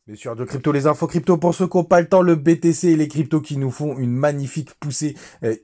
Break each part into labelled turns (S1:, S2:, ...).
S1: Bien sûr, de crypto, les infos crypto pour ceux qui n'ont pas le temps, le BTC et les cryptos qui nous font une magnifique poussée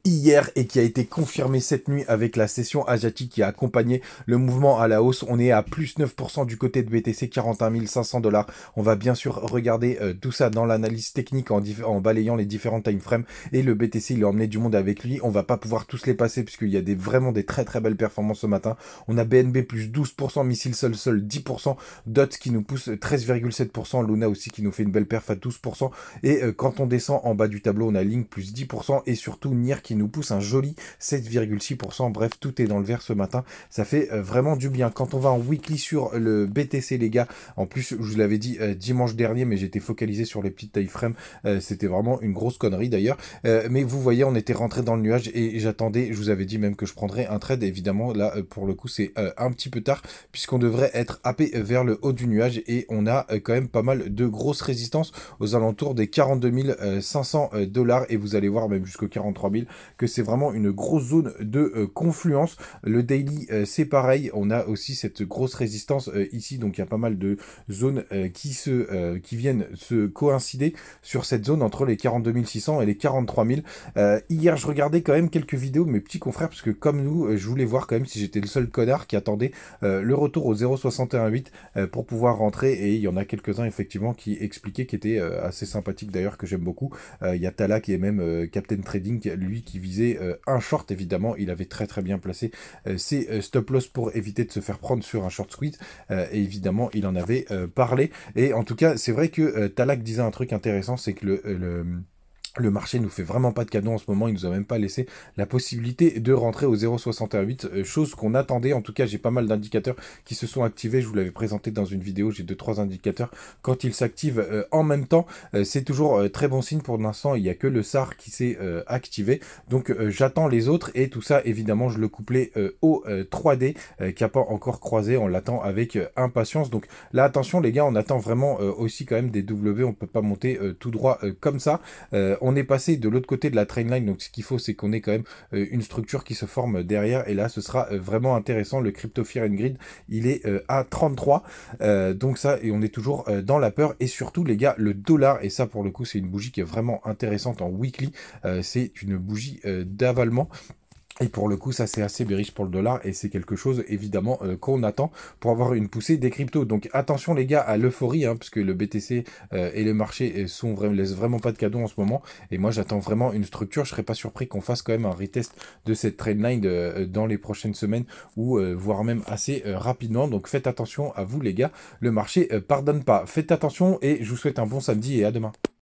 S1: hier et qui a été confirmée cette nuit avec la session asiatique qui a accompagné le mouvement à la hausse. On est à plus 9% du côté de BTC, 41 500 $. On va bien sûr regarder tout ça dans l'analyse technique en balayant les différents time frames et le BTC, il a emmené du monde avec lui. On va pas pouvoir tous les passer puisqu'il y a vraiment des très très belles performances ce matin. On a BNB plus 12%, Missile Sol 10%, DOT qui nous pousse 13,7%, Luna aussi qui nous fait une belle perf à 12%. Et quand on descend en bas du tableau, on a Link plus 10% et surtout Nier qui nous pousse un joli 7,6%. Bref, tout est dans le vert ce matin. Ça fait vraiment du bien. Quand on va en weekly sur le BTC, les gars, en plus, je vous l'avais dit dimanche dernier, mais j'étais focalisé sur les petites time frames. C'était vraiment une grosse connerie d'ailleurs. Mais vous voyez, on était rentré dans le nuage et j'attendais, je vous avais dit même que je prendrais un trade. Évidemment, là, pour le coup, c'est un petit peu tard puisqu'on devrait être happé vers le haut du nuage et on a quand même pas mal de grosses résistances aux alentours des 42 500 $, et vous allez voir même jusqu'aux 43 000 que c'est vraiment une grosse zone de confluence. Le daily c'est pareil, on a aussi cette grosse résistance ici, donc il y a pas mal de zones qui viennent se coïncider sur cette zone entre les 42 600 et les 43 000. Hier je regardais quand même quelques vidéos de mes petits confrères parce que comme nous je voulais voir quand même si j'étais le seul connard qui attendait le retour au 0,618 pour pouvoir rentrer, et il y en a quelques-uns effectivement qui expliquaient, qui étaient assez sympathiques d'ailleurs, que j'aime beaucoup. Il y a Tala qui est même Captain Trading, lui qui visait un short évidemment, il avait très très bien placé ses stop loss pour éviter de se faire prendre sur un short squeeze, et évidemment il en avait parlé, et en tout cas c'est vrai que Talak disait un truc intéressant, c'est que le marché nous fait vraiment pas de cadeau en ce moment, il nous a même pas laissé la possibilité de rentrer au 0,68, chose qu'on attendait. En tout cas, j'ai pas mal d'indicateurs qui se sont activés, je vous l'avais présenté dans une vidéo, j'ai 2-3 indicateurs. Quand ils s'activent en même temps, c'est toujours très bon signe. Pour l'instant, il n'y a que le SAR qui s'est activé, donc j'attends les autres, et tout ça, évidemment, je le couplais au 3D qui n'a pas encore croisé, on l'attend avec impatience. Donc là, attention les gars, on attend vraiment aussi quand même des W, on peut pas monter tout droit comme ça. On est passé de l'autre côté de la trainline, donc ce qu'il faut, c'est qu'on ait quand même une structure qui se forme derrière, et là, ce sera vraiment intéressant. Le Crypto Fear and Greed, il est à 33, donc ça, et on est toujours dans la peur, et surtout, les gars, le dollar, et ça, pour le coup, c'est une bougie qui est vraiment intéressante en weekly, c'est une bougie d'avalement. Et pour le coup, ça c'est assez bearish pour le dollar, et c'est quelque chose évidemment qu'on attend pour avoir une poussée des cryptos. Donc attention les gars à l'euphorie, hein, parce que le BTC et le marché laissent vraiment pas de cadeaux en ce moment. Et moi j'attends vraiment une structure. Je serais pas surpris qu'on fasse quand même un retest de cette trendline dans les prochaines semaines, ou voire même assez rapidement. Donc faites attention à vous les gars, le marché pardonne pas. Faites attention et je vous souhaite un bon samedi et à demain.